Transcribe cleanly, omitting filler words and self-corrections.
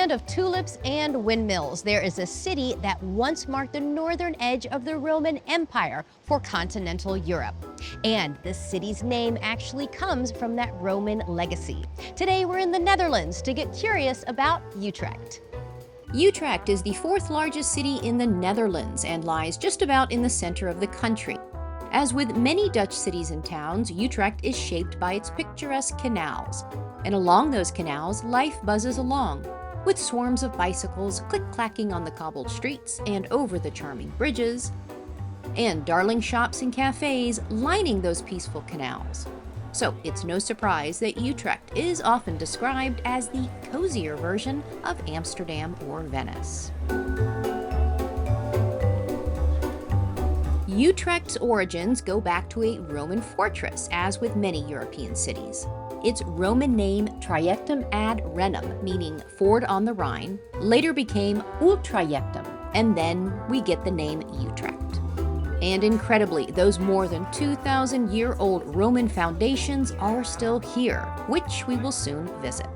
land of tulips and windmills, there is a city that once marked the northern edge of the Roman Empire for continental Europe. And the city's name actually comes from that Roman legacy. Today we're in the Netherlands to get curious about Utrecht. Utrecht is the fourth largest city in the Netherlands and lies just about in the center of the country. As with many Dutch cities and towns, Utrecht is shaped by its picturesque canals. And along those canals, life buzzes along, with swarms of bicycles click-clacking on the cobbled streets and over the charming bridges, and darling shops and cafes lining those peaceful canals. So it's no surprise that Utrecht is often described as the cozier version of Amsterdam or Venice. Utrecht's origins go back to a Roman fortress, as with many European cities. Its Roman name, Trajectum ad Rhenum, meaning ford on the Rhine, later became Ultrajectum, and then we get the name Utrecht. And incredibly, those more than 2,000-year-old Roman foundations are still here, which we will soon visit.